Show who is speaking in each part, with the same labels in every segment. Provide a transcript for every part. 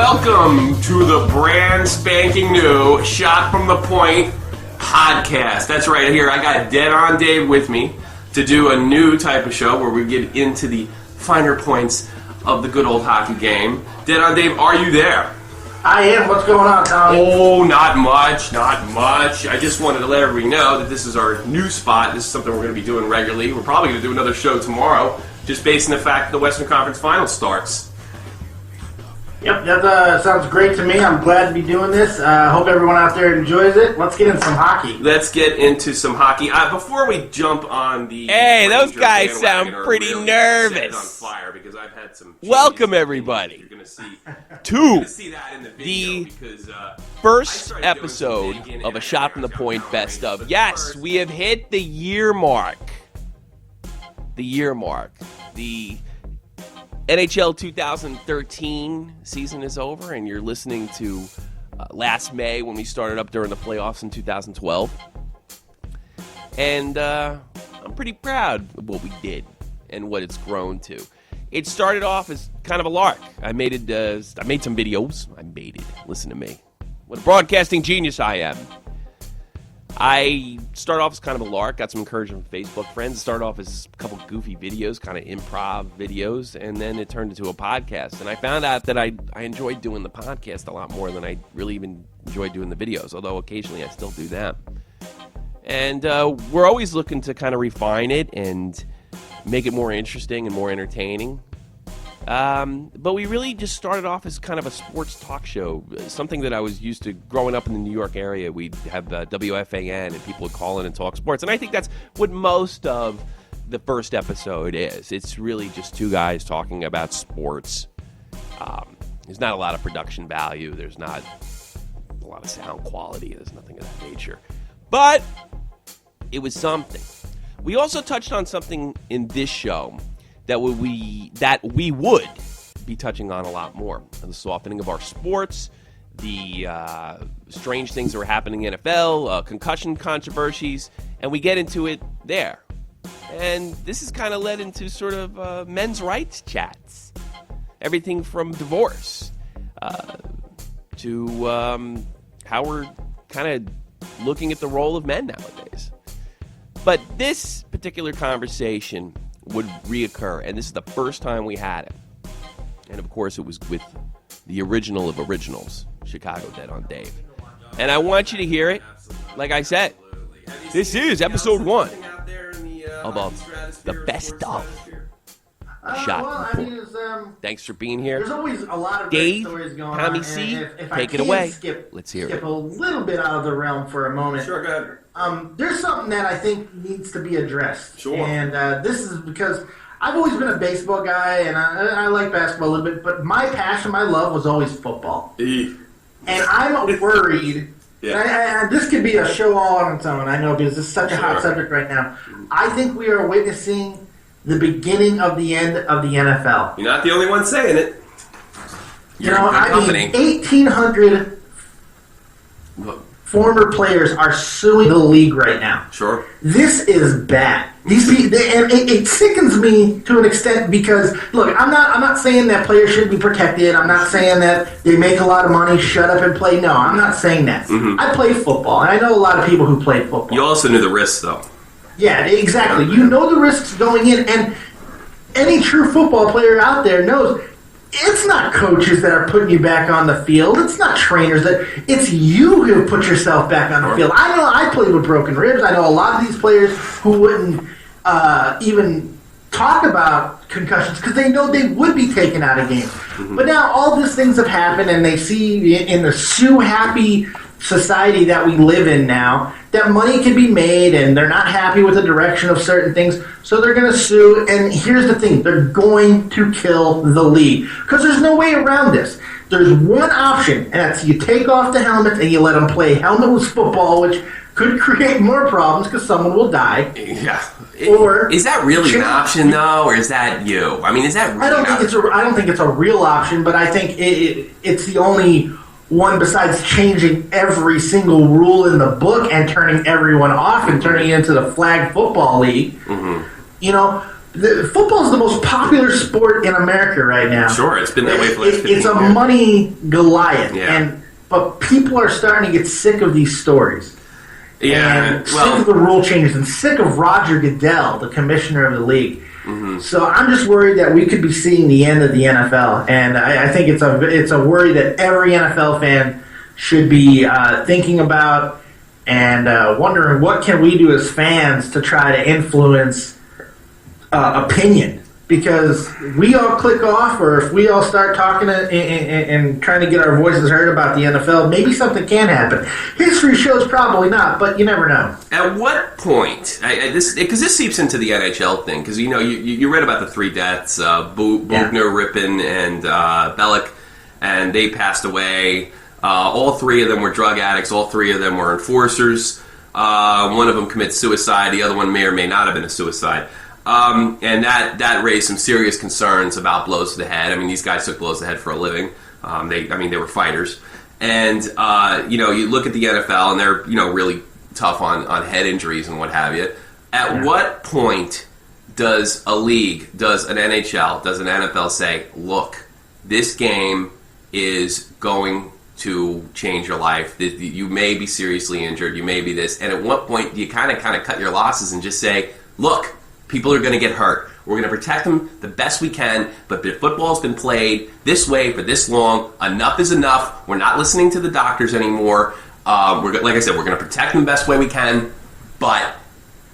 Speaker 1: Welcome to the brand spanking new Shot from the Point podcast. That's right, here I got Dead on Dave with me to do a new type of show where we get into the finer points of the good old hockey game. Dead on Dave, are you there?
Speaker 2: I am. What's going on, Tommy?
Speaker 1: Oh, not much. I just wanted to let everybody know that this is our new spot. This is something we're going to be doing regularly. We're probably going to do another show tomorrow, just based on the fact that the Western Conference Finals starts.
Speaker 2: Yep, that sounds great to me. I'm glad to be doing this. Hope everyone out there enjoys it. Let's get into some hockey.
Speaker 1: Let's get into some hockey. Before we jump on the...
Speaker 3: Hey, those guys sound pretty nervous.
Speaker 1: On fire because I've had some...
Speaker 3: Welcome, everybody,
Speaker 1: you're gonna see,
Speaker 3: to
Speaker 1: that in the video because,
Speaker 3: first episode of a Shot from the Point Best Of. Yes, we have hit the year mark. The NHL 2013 season is over, and you're listening to last May when we started up during the playoffs in 2012. And I'm pretty proud of what we did and what it's grown to. It started off as kind of a lark. I made some videos. Listen to me. What a broadcasting genius I am. I started off as kind of a lark, got some encouragement from Facebook friends. It started off as a couple goofy videos, kind of improv videos, and then it turned into a podcast. And I found out that I enjoyed doing the podcast a lot more than I really even enjoyed doing the videos, although occasionally I still do them. And we're always looking to kind of refine it and make it more interesting and more entertaining. But we really just started off as kind of a sports talk show, something that I was used to growing up in the New York area. We'd have WFAN and people would call in and talk sports. And I think that's what most of the first episode is. It's really just two guys talking about sports. There's not a lot of production value. There's not a lot of sound quality. There's nothing of that nature. But it was something. We also touched on something in this show that we would be touching on a lot more. The softening of our sports, the strange things that were happening in NFL, concussion controversies, and we get into it there. And this has kind of led into sort of men's rights chats. Everything from divorce to how we're kind of looking at the role of men nowadays. But this particular conversation would reoccur, and this is the first time we had it. And of course, it was with the original of originals, Chicago Dead on Dave. And I want you to hear it. Like I said, this is episode 1 of the best of Shot from the Point. Thanks for being here.
Speaker 2: There's always a lot of
Speaker 3: Dave,
Speaker 2: great stories going
Speaker 3: Tommy
Speaker 2: on.
Speaker 3: C,
Speaker 2: if
Speaker 3: take
Speaker 2: I
Speaker 3: it away.
Speaker 2: Let's
Speaker 3: hear
Speaker 2: skip
Speaker 3: it.
Speaker 2: a little bit out of the realm for a moment.
Speaker 1: Sure, go ahead.
Speaker 2: There's something that I think needs to be addressed.
Speaker 1: Sure.
Speaker 2: And this is because I've always been a baseball guy, and I like basketball a little bit, but my passion, my love was always football. And I'm worried. And this could be a show all on its own, I know, because this is such a hot subject right now. I think we are witnessing the beginning of the end of the NFL.
Speaker 1: You're not the only one saying it.
Speaker 2: You know, I mean, 1,800 former players are suing the league right now.
Speaker 1: Sure.
Speaker 2: This is bad. These people, and it sickens me to an extent because, look, I'm not saying that players should be protected. I'm not saying that they make a lot of money, shut up and play. No, I'm not saying that. Mm-hmm. I play football, and I know a lot of people who play football.
Speaker 1: You also knew the risks, though.
Speaker 2: Yeah, exactly. You know the risks going in, and any true football player out there knows it's not coaches that are putting you back on the field. It's not trainers. It's you who put yourself back on the field. I know I played with broken ribs. I know a lot of these players who wouldn't even talk about concussions because they know they would be taken out of games. Mm-hmm. But now all these things have happened, and they see in the sue-happy society that we live in now that money can be made, and they're not happy with the direction of certain things, so they're going to sue. And here's the thing, they're going to kill the league because there's no way around this. There's one option, and that's you take off the helmets and you let them play helmetless football, which could create more problems because someone will die.
Speaker 1: Yeah.
Speaker 2: Or
Speaker 1: is that really an option, though, or is that you? I mean, is that really
Speaker 2: I don't think it's a real option, but I think it's the only one besides changing every single rule in the book and turning everyone off and turning it into the flag football league. Mm-hmm. You know, football is the most popular sport in America right now.
Speaker 1: Sure, it's been that way for the last 15
Speaker 2: It's a
Speaker 1: years.
Speaker 2: money Goliath,
Speaker 1: Yeah.
Speaker 2: but people are starting to get sick of these stories.
Speaker 1: Yeah,
Speaker 2: And sick of the rule changes and sick of Roger Goodell, the commissioner of the league.
Speaker 1: Mm-hmm.
Speaker 2: So I'm just worried that we could be seeing the end of the NFL, and I think it's a worry that every NFL fan should be thinking about and wondering what can we do as fans to try to influence opinion. Because we all click off, or if we all start talking and trying to get our voices heard about the NFL, maybe something can happen. History shows probably not, but you never know.
Speaker 1: At what point, because this seeps into the NHL thing, because you read about the 3 deaths, Bogner, Rippon, and Bellick, and they passed away. All 3 of them were drug addicts. All 3 of them were enforcers. One of them commits suicide. The other one may or may not have been a suicide. And that raised some serious concerns about blows to the head. I mean, these guys took blows to the head for a living. They were fighters. And, you look at the NFL and they're, really tough on head injuries and what have you. At what point does a league, does an NHL, does an NFL say, look, this game is going to change your life. You may be seriously injured. You may be this. And at what point do you kind of cut your losses and just say, look, people are going to get hurt. We're going to protect them the best we can, but football's been played this way for this long. Enough is enough. We're not listening to the doctors anymore. Like I said, we're going to protect them the best way we can, but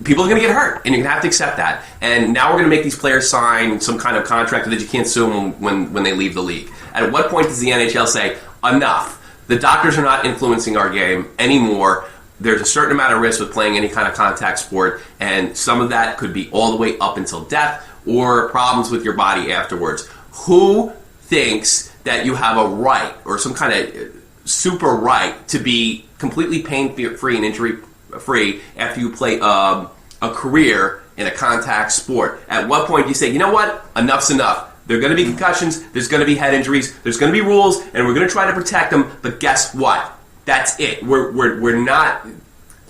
Speaker 1: people are going to get hurt, and you're going to have to accept that. And now we're going to make these players sign some kind of contract that you can't sue them when they leave the league. At what point does the NHL say, enough? The doctors are not influencing our game anymore. There's a certain amount of risk with playing any kind of contact sport, and some of that could be all the way up until death or problems with your body afterwards. Who thinks that you have a right or some kind of super right to be completely pain-free and injury-free after you play a career in a contact sport? At what point do you say, you know what, enough's enough? There are going to be concussions, there's going to be head injuries, there's going to be rules, and we're going to try to protect them, but guess what? That's it. We're not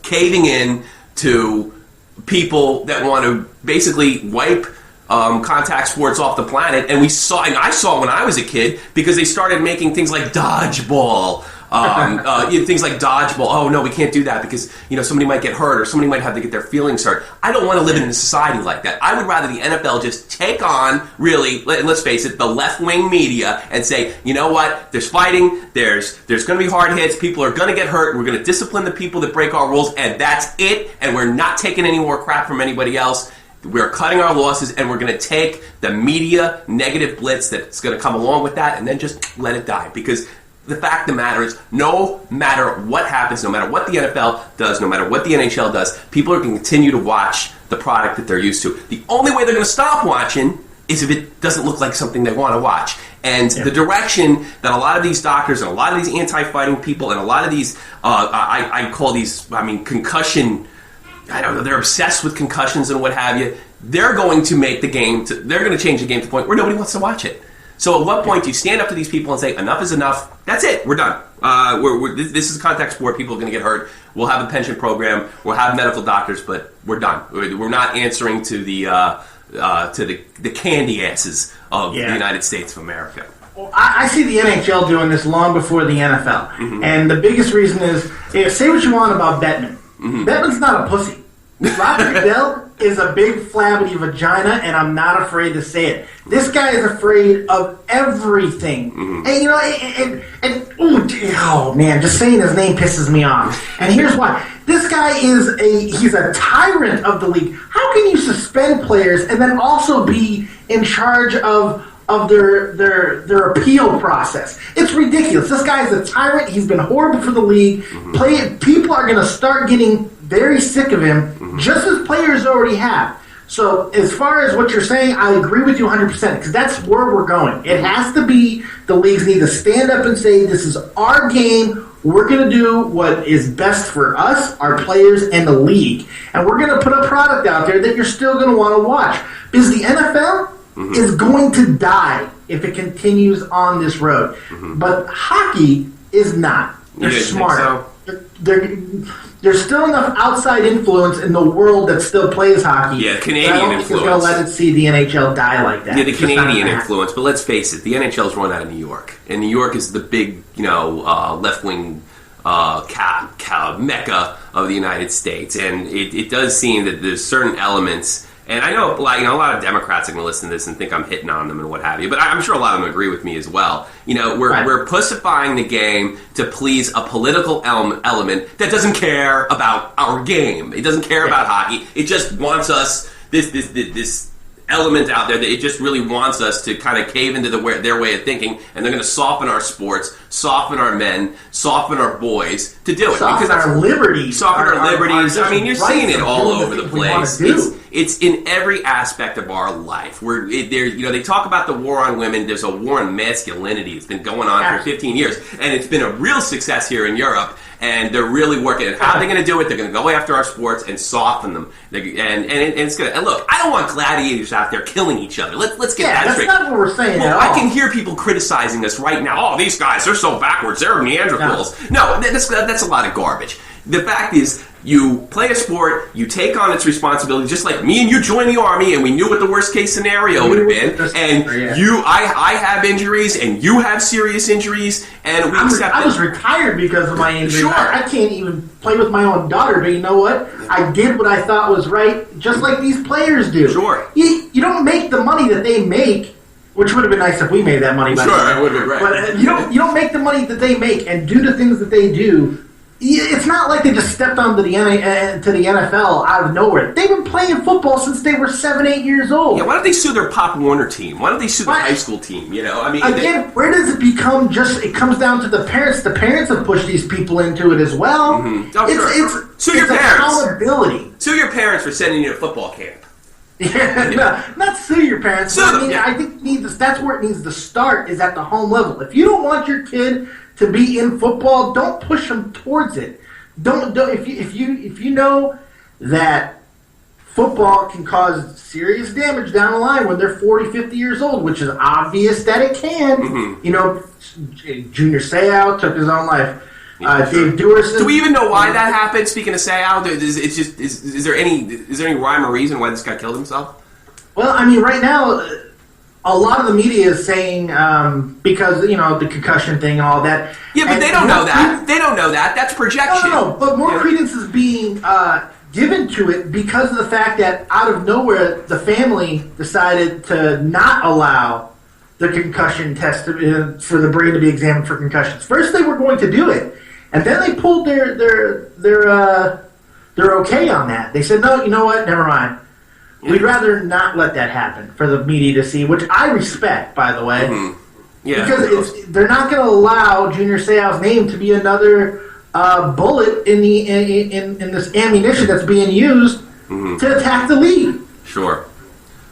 Speaker 1: caving in to people that want to basically wipe contact sports off the planet. And I saw when I was a kid, because they started making things like dodgeball. Things like dodgeball. Oh no, we can't do that because somebody might get hurt or somebody might have to get their feelings hurt. I don't want to live in a society like that. I would rather the NFL just take on, really, let's face it, the left-wing media and say, you know what? There's fighting. There's going to be hard hits. People are going to get hurt. We're going to discipline the people that break our rules, and that's it. And we're not taking any more crap from anybody else. We're cutting our losses, and we're going to take the media negative blitz that's going to come along with that, and then just let it die. Because the fact of the matter is, no matter what happens, no matter what the NFL does, no matter what the NHL does, people are going to continue to watch the product that they're used to. The only way they're going to stop watching is if it doesn't look like something they want to watch. And the direction that a lot of these doctors and a lot of these anti-fighting people and a lot of these, I call these, concussion, I don't know, they're obsessed with concussions and what have you. They're going to make the game, they're going to change the game to the point where nobody wants to watch it. So at what point do you stand up to these people and say, enough is enough, that's it, we're done. This is a contact sport, people are going to get hurt, we'll have a pension program, we'll have medical doctors, but we're done. We're not answering to the candy asses of the United States of America.
Speaker 2: Well, I see the NHL doing this long before the NFL. Mm-hmm. And the biggest reason is, say what you want about Bettman. Mm-hmm. Bettman's not a pussy. Roger Goodell is a big flabby vagina, and I'm not afraid to say it. This guy is afraid of everything. Mm-hmm. Oh man, just saying his name pisses me off. And here's why. This guy he's a tyrant of the league. How can you suspend players and then also be in charge of their appeal process? It's ridiculous. This guy is a tyrant. He's been horrible for the league. Mm-hmm. People are going to start getting very sick of him, mm-hmm. just as players already have. So as far as what you're saying, I agree with you 100% because that's where we're going. It has to be the leagues need to stand up and say, this is our game. We're going to do what is best for us, our players, and the league. And we're going to put a product out there that you're still going to want to watch. Because the NFL mm-hmm. is going to die if it continues on this road. Mm-hmm. But hockey is not. They're smarter. there's still enough outside influence in the world that still plays hockey.
Speaker 1: Yeah, Canadian
Speaker 2: I don't
Speaker 1: influence.
Speaker 2: think it's going to let it see the NHL die like that.
Speaker 1: Yeah, the
Speaker 2: It's just not
Speaker 1: Canadian
Speaker 2: gonna
Speaker 1: influence. But let's face it, the NHL's run out of New York. And New York is the big, left-wing mecca of the United States. And it does seem that there's certain elements. And I know, a lot of Democrats are going to listen to this and think I'm hitting on them and what have you. But I'm sure a lot of them agree with me as well. We're pussifying the game to please a political element that doesn't care about our game. It doesn't care about hockey. It just wants us this element out there that it just really wants us to kind of cave into their way of thinking, and they're going to soften our sports, soften our men, soften our boys to do it.
Speaker 2: Soften our liberties.
Speaker 1: Soften our liberties. I mean, you're seeing it all over the place.
Speaker 2: Do.
Speaker 1: It's in every aspect of our life. They talk about the war on women. There's a war on masculinity. It's been going on for 15 years, and it's been a real success here in Europe. And they're really working at how they're going to do it. They're going to go after our sports and soften them. And it's going to. And look, I don't want gladiators out there killing each other. Let's get that straight.
Speaker 2: That's not what we're saying at all.
Speaker 1: I can hear people criticizing us right now. Oh, these guys, they're so backwards. They're Neanderthals. No, that's a lot of garbage. The fact is, you play a sport, you take on its responsibility, just like me and you joined the Army, and we knew what the worst case scenario would have been. And I have injuries, and you have serious injuries, and we accept it.
Speaker 2: I was retired because of my injury.
Speaker 1: Sure.
Speaker 2: I can't even play with my own daughter, but you know what? I did what I thought was right, just like these players do.
Speaker 1: Sure.
Speaker 2: You don't make the money that they make, which would have been nice if we made that money.
Speaker 1: Sure, it would have been great.
Speaker 2: But you don't make the money that they make and do the things that they do. It's not like they just stepped onto the NFL out of nowhere. They've been playing football since they were 7, 8 years old.
Speaker 1: Yeah, why don't they sue their Pop Warner team? Why don't they sue their high school team?
Speaker 2: Again, where does it become it comes down to the parents. The parents have pushed these people into it as well.
Speaker 1: Mm-hmm. Oh, sue your parents.
Speaker 2: Accountability.
Speaker 1: Sue your parents for sending you to football camp.
Speaker 2: No, not sue your parents.
Speaker 1: Sue them,
Speaker 2: I think that's where it needs to start, is at the home level. If you don't want your kid to be in football, don't push them towards it. Don't if you know that football can cause serious damage down the line when they're 40, 50 years old, which is obvious that it can. Mm-hmm. Junior Seau took his own life. Dave Duerson.
Speaker 1: Do we even know why that happened? Speaking of Seau, is there any rhyme or reason why this guy killed himself?
Speaker 2: Well, I mean, right now, a lot of the media is saying because the concussion thing and all that.
Speaker 1: Yeah, but they don't know that. They don't know that. That's projection.
Speaker 2: No. But more credence is being given to it because of the fact that out of nowhere, the family decided to not allow the concussion test for the brain to be examined for concussions. First, they were going to do it, and then they pulled their okay on that. They said, no, you know what? Never mind. We'd rather not let that happen for the media to see, which I respect, by the way. Mm-hmm. Yeah, because they're not going to allow Junior Seau's name to be another bullet in this ammunition that's being used to attack the league.
Speaker 1: Sure.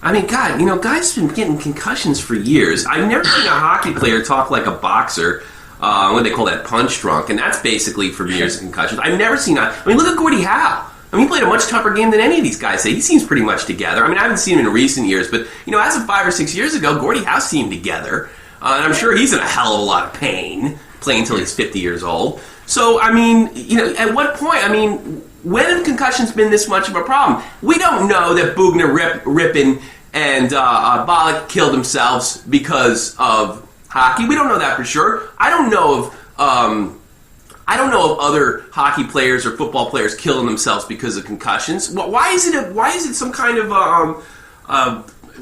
Speaker 1: I mean, God, guys have been getting concussions for years. I've never seen a hockey player talk like a boxer. What do they call that? Punch drunk. And that's basically from years of concussions. I've never seen that. I mean, look at Gordie Howe. I mean, he played a much tougher game than any of these guys say. He seems pretty much together. I mean, I haven't seen him in recent years, but, as of 5 or 6 years ago, Gordie Howe seemed together. And I'm sure he's in a hell of a lot of pain playing until he's 50 years old. So, I mean, at what point, when have concussions been this much of a problem? We don't know that Bugner, Rippin, and Bollock killed themselves because of hockey. We don't know that for sure. I don't know of other hockey players or football players killing themselves because of concussions. Why is it some kind of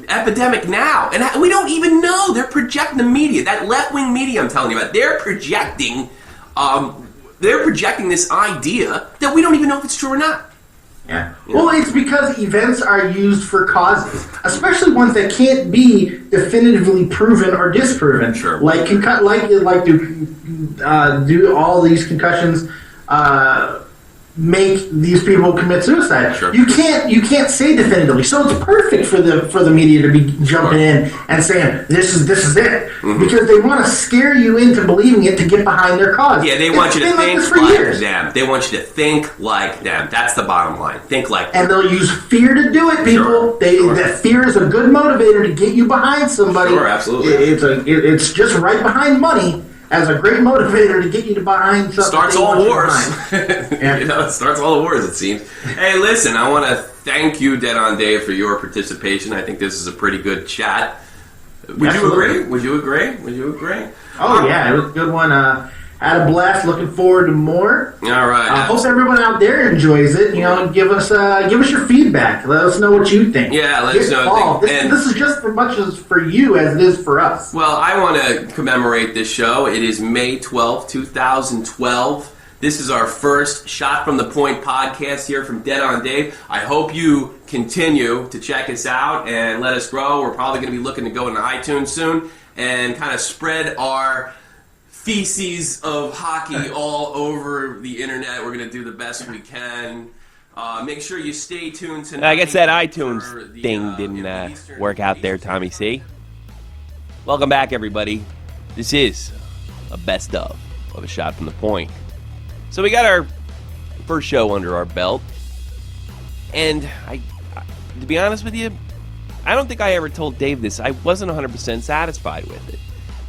Speaker 1: epidemic now? And we don't even know. They're projecting the media, that left-wing media I'm telling you about. They're projecting this idea that we don't even know if it's true or not.
Speaker 2: Yeah. Well, it's because events are used for causes, especially ones that can't be definitively proven or disproven. Sure. Like do all these concussions make these people commit suicide? Sure. You can't say definitively. So it's perfect for the media to be jumping in and saying this is it, because they want to scare you into believing it to get behind their cause.
Speaker 1: Yeah, they want you to think like them. They want you to think like them. That's the bottom line. Think like them.
Speaker 2: And they'll use fear to do it, people.
Speaker 1: Sure.
Speaker 2: That fear is a good motivator to get you behind somebody.
Speaker 1: Sure, absolutely.
Speaker 2: It's just right behind money. as a great motivator to get you to behind something.
Speaker 1: Starts all wars.
Speaker 2: Yeah.
Speaker 1: It starts all the wars, it seems. Hey, listen, I want to thank you, Dead on Dave, for your participation. I think this is a pretty good chat. Would you agree? Would you agree?
Speaker 2: Oh, yeah, it was a good one. Had a blast. Looking forward to more.
Speaker 1: All right.
Speaker 2: Hope everyone out there enjoys it. And give us your feedback. Let us know what you think.
Speaker 1: Yeah, let us know.
Speaker 2: This is just as much as for you as it is for us.
Speaker 1: Well, I want to commemorate this show. It is May 12th, 2012. This is our first Shot from the Point podcast here from Dead on Dave. I hope you continue to check us out and let us grow. We're probably going to be looking to go into iTunes soon and kind of spread our feces of hockey all over the internet. We're going to do the best we can. Make sure you stay tuned tonight.
Speaker 3: I guess that iTunes thing didn't work out there, Tommy C. Welcome back, everybody. This is a best of A Shot from the Point. So we got our first show under our belt, and I to be honest with you, I don't think I ever told Dave this. I wasn't 100% satisfied with it.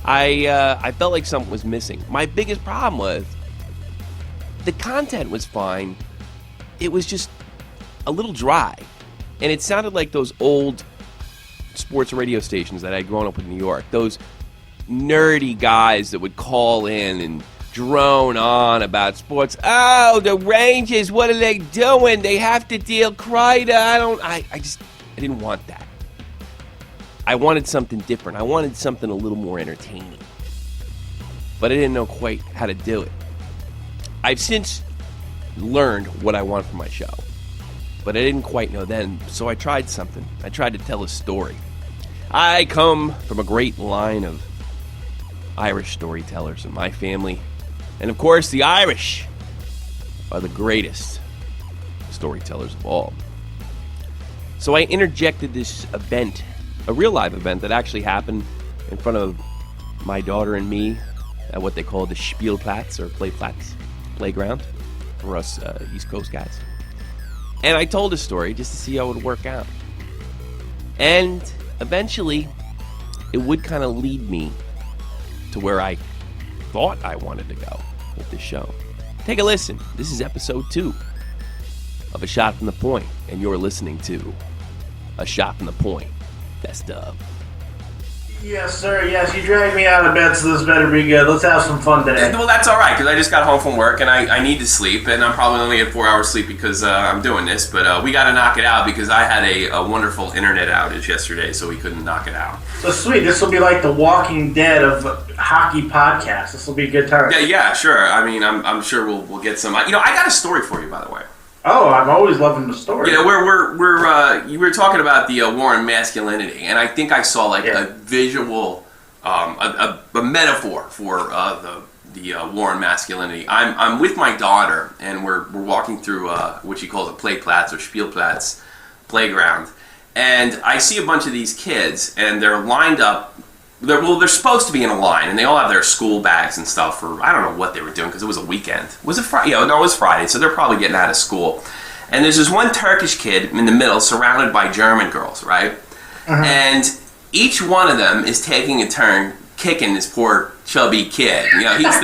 Speaker 3: I felt like something was missing. My biggest problem was the content was fine. It was just a little dry, and it sounded like those old sports radio stations that I had grown up with in New York. Those nerdy guys that would call in and drone on about sports. Oh, the Rangers, what are they doing? They have to deal Kreider. I didn't want that. I wanted something different. I wanted something a little more entertaining. But I didn't know quite how to do it. I've since learned what I want from my show. But I didn't quite know then, so I tried something. I tried to tell a story. I come from a great line of Irish storytellers in my family. And of course, the Irish are the greatest storytellers of all. So I interjected this event, a real live event that actually happened in front of my daughter and me at what they call the Spielplatz or playground for us East Coast guys. And I told a story just to see how it would work out. And eventually, it would kind of lead me to where I thought I wanted to go with this show. Take a listen. This is episode 2 of A Shot from the Point, and you're listening to A Shot from the Point. Best of.
Speaker 2: Yes, sir. Yes, you dragged me out of bed, so this better be good. Let's have some fun today.
Speaker 1: Well, that's all right, because I just got home from work, and I need to sleep, and I'm probably only at 4 hours sleep because I'm doing this, but we got to knock it out because I had a wonderful internet outage yesterday, so we couldn't knock it out.
Speaker 2: So sweet. This will be like the Walking Dead of hockey podcasts. This will be a good time.
Speaker 1: Yeah, sure. I mean, I'm sure we'll get some. I got a story for you, by the way.
Speaker 2: Oh, I'm always loving the story.
Speaker 1: You were talking about the war on masculinity, and I think I saw a visual, a metaphor for the war on masculinity. I'm with my daughter, and we're walking through what she calls a Playplatz or Spielplatz playground, and I see a bunch of these kids, and they're lined up. They're supposed to be in a line, and they all have their school bags and stuff for, I don't know what they were doing, because it was a weekend. Was it Friday? No, it was Friday, so they're probably getting out of school. And there's this one Turkish kid in the middle, surrounded by German girls, right? Uh-huh. And each one of them is taking a turn kicking this poor chubby kid. He's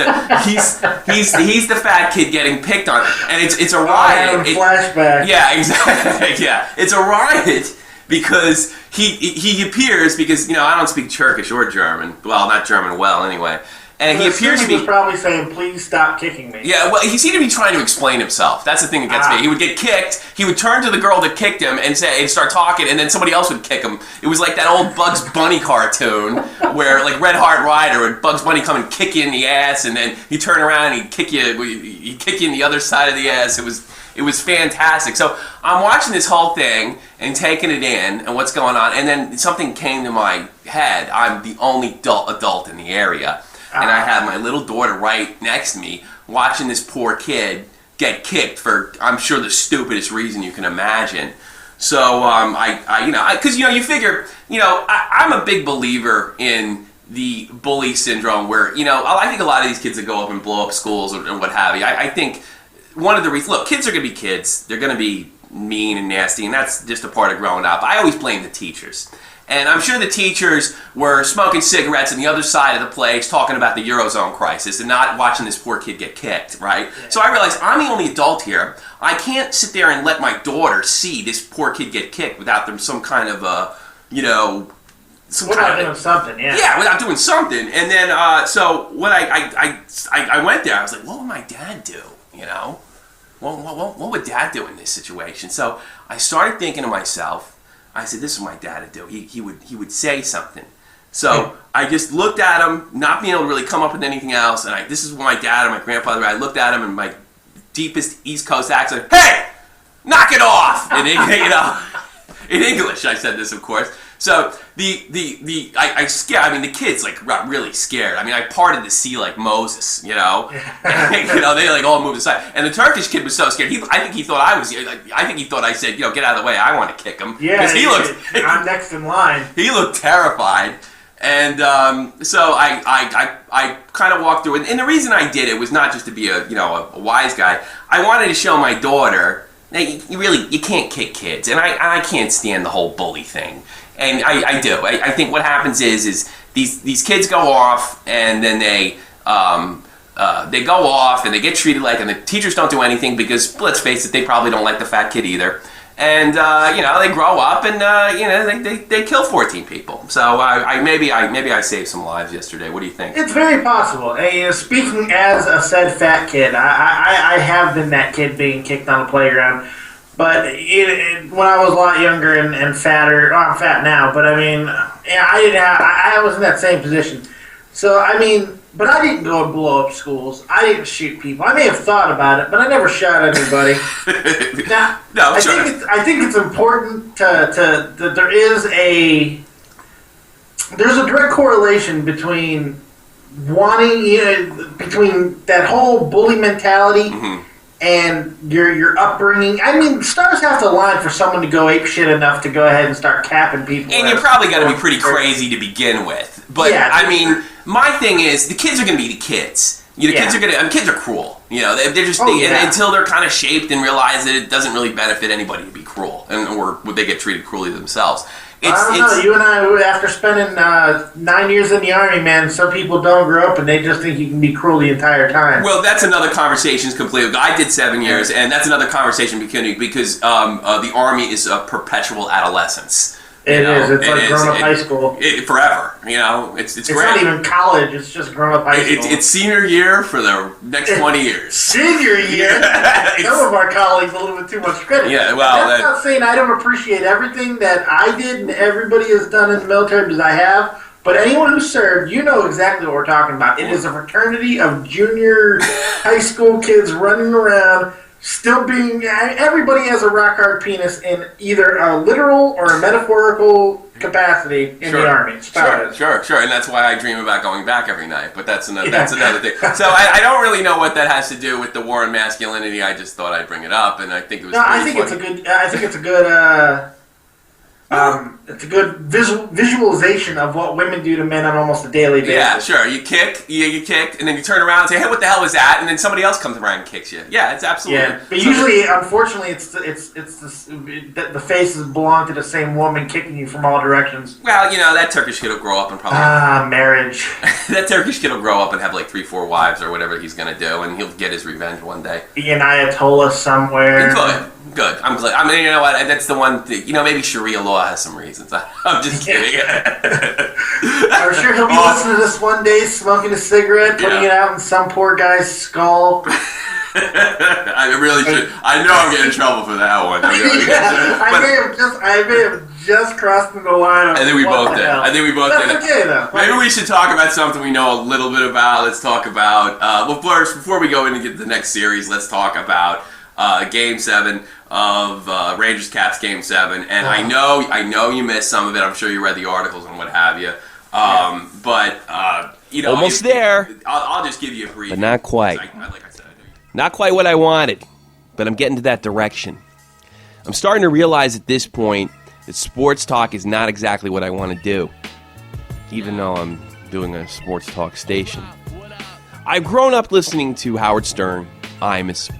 Speaker 1: the fat kid getting picked on, and it's a riot.
Speaker 2: Flashbacks.
Speaker 1: Yeah, exactly. Yeah, it's a riot. Because he appears, because I don't speak Turkish or German. Well, not German well anyway. And he appears to be
Speaker 2: probably saying, "Please stop kicking me."
Speaker 1: Yeah, well, he seemed to be trying to explain himself. That's the thing that gets me. He would get kicked. He would turn to the girl that kicked him and start talking, and then somebody else would kick him. It was like that old Bugs Bunny cartoon where, like Red Hot Rider, and Bugs Bunny come and kick you in the ass, and then he'd turn around and he'd kick you in the other side of the ass. It was fantastic. So I'm watching this whole thing and taking it in and what's going on, and then something came to my head. I'm the only adult in the area, and I have my little daughter right next to me watching this poor kid get kicked for, I'm sure, the stupidest reason you can imagine. So because you figure, I'm a big believer in the bully syndrome, where I think a lot of these kids that go up and blow up schools and what have you. I think one of the reasons, look, kids are going to be kids. They're going to be mean and nasty, and that's just a part of growing up. I always blame the teachers. And I'm sure the teachers were smoking cigarettes on the other side of the place talking about the Eurozone crisis and not watching this poor kid get kicked, right? Yeah. So I realized I'm the only adult here. I can't sit there and let my daughter see this poor kid get kicked without them some kind of,
Speaker 2: without doing something, yeah.
Speaker 1: Yeah, without doing something. And then, so when I went there, I was like, what would my dad do, you know? What would Dad do in this situation? So I started thinking to myself, I said, this is what my dad would do. He would say something. So I just looked at him, not being able to really come up with anything else, and this is what my dad and my grandfather, I looked at him in my deepest East Coast accent, hey, knock it off! In English, I said this, of course. So I scared. I mean, the kids got really scared. I mean, I parted the sea like Moses, you know. They all moved aside. And the Turkish kid was so scared. I think he thought I said, get out of the way. I want to kick him.
Speaker 2: Yeah, I'm next in line.
Speaker 1: He looked terrified. And so I kind of walked through. And the reason I did it was not just to be a wise guy. I wanted to show my daughter that you can't kick kids, and I can't stand the whole bully thing. And I do. I think what happens is these kids go off, and then they go off, and they get treated and the teachers don't do anything because, let's face it, they probably don't like the fat kid either. And they grow up, and they kill 14 people. So maybe I saved some lives yesterday. What do you think?
Speaker 2: It's very possible. Speaking as a said fat kid, I have been that kid being kicked on the playground. But when I was a lot younger and fatter, I'm fat now, but I mean, I was in that same position. So, I mean, but I didn't go and blow up schools. I didn't shoot people. I may have thought about it, but I never shot anybody. Now, I think it's important that there's a direct correlation between between that whole bully mentality. Mm-hmm. And your upbringing. I mean, stars have to align for someone to go ape shit enough to go ahead and start capping people.
Speaker 1: And you're probably got to be pretty crazy to begin with. But yeah, I mean, my thing is the kids are going to be the kids. Kids are kids are cruel. They're just until they're kind of shaped and realize that it doesn't really benefit anybody to be cruel, or would they get treated cruelly themselves.
Speaker 2: I don't know. You and I, after spending 9 years in the Army, man, some people don't grow up and they just think you can be cruel the entire time.
Speaker 1: Well, that's another conversation completely. I did 7 years, and that's another conversation because the Army is a perpetual adolescence.
Speaker 2: It is. It's like grown-up high school.
Speaker 1: Forever. It's great.
Speaker 2: Not even college. It's just grown-up high school.
Speaker 1: It's senior year for the next 20 years.
Speaker 2: Senior year? Some of our colleagues a little bit too much credit.
Speaker 1: Yeah, well...
Speaker 2: That's not saying I don't appreciate everything that I did and everybody has done in the military because I have, but anyone who served, you know exactly what we're talking about. It is a fraternity of junior high school kids running around, still being... Everybody has a rock-hard penis in either a literal or a metaphorical capacity in the Army.
Speaker 1: Sure. And that's why I dream about going back every night. But that's another thing. So I don't really know what that has to do with the war on masculinity. I just thought I'd bring it up, and I think it was.
Speaker 2: I think it's a good. It's a good visualization of what women do to men on almost a daily basis.
Speaker 1: Yeah, sure. You kicked, and then you turn around and say, "Hey, what the hell was that?" And then somebody else comes around and kicks you. Yeah, it's absolutely.
Speaker 2: Yeah, but usually, unfortunately, the faces belong to the same woman kicking you from all directions.
Speaker 1: Well, that Turkish kid will grow up and probably
Speaker 2: marriage.
Speaker 1: That Turkish kid will grow up and have 3-4 wives or whatever he's gonna do, and he'll get his revenge one day.
Speaker 2: Be an Ayatollah somewhere.
Speaker 1: Good. I'm glad. I mean, you know what? That's the one thing. Maybe Sharia law has some reasons. I'm just kidding.
Speaker 2: I'm sure he'll be listening to this one day, smoking a cigarette, putting it out in some poor guy's skull.
Speaker 1: I really should. I know I'm getting in trouble for that one.
Speaker 2: I may have just crossed the line.
Speaker 1: I think we both did.
Speaker 2: That's okay, though.
Speaker 1: Maybe we should talk about something we know a little bit about. Let's talk about. Well, first, before we go in and get to the next series, let's talk about Game 7 of Rangers Caps Game 7, and I know you missed some of it. I'm sure you read the articles and what have you. But
Speaker 3: almost there.
Speaker 1: I'll just give you a brief,
Speaker 3: but not quite.
Speaker 1: Like I said,
Speaker 3: not quite what I wanted, but I'm getting to that direction. I'm starting to realize at this point that sports talk is not exactly what I want to do, even though I'm doing a sports talk station. I've grown up listening to Howard Stern, Imus,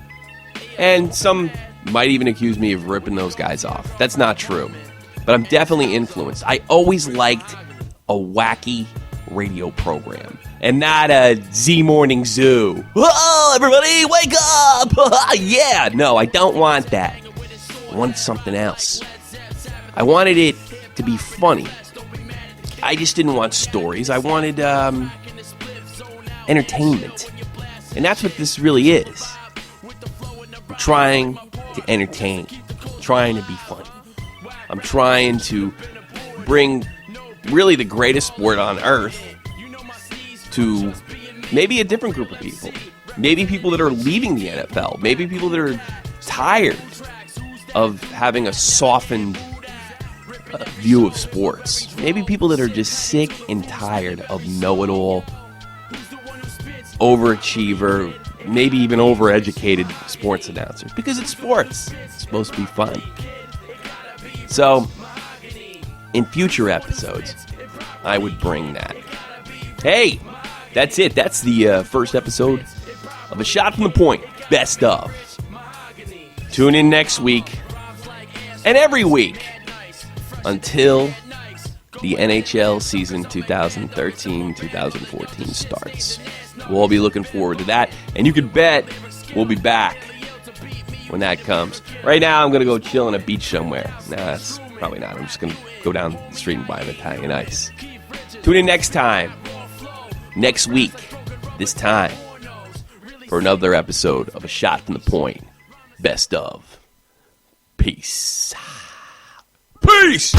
Speaker 3: and some might even accuse me of ripping those guys off. That's not true. but I'm definitely influenced. I always liked a wacky radio program and not a Z Morning Zoo. Whoa, everybody, wake up! Yeah, no, I don't want that. I wanted something else. I wanted it to be funny. I just didn't want stories. I wanted entertainment. And that's what this really is. I'm trying to entertain. I'm trying to be funny. I'm trying to bring really the greatest sport on earth to maybe a different group of people. Maybe people that are leaving the NFL. Maybe people that are tired of having a softened view of sports. Maybe people that are just sick and tired of know-it-all, overachiever, maybe even overeducated sports announcers. Because it's sports. It's supposed to be fun. So, in future episodes, I would bring that. Hey, that's it. That's the first episode of A Shot from the Point, Best Of. Tune in next week and every week until the NHL season 2013-2014 starts. We'll all be looking forward to that, and you can bet we'll be back when that comes. Right now, I'm going to go chill on a beach somewhere. Nah, that's probably not. I'm just going to go down the street and buy an Italian ice. Tune in next week, this time, for another episode of A Shot from the Point, Best Of. Peace. Peace!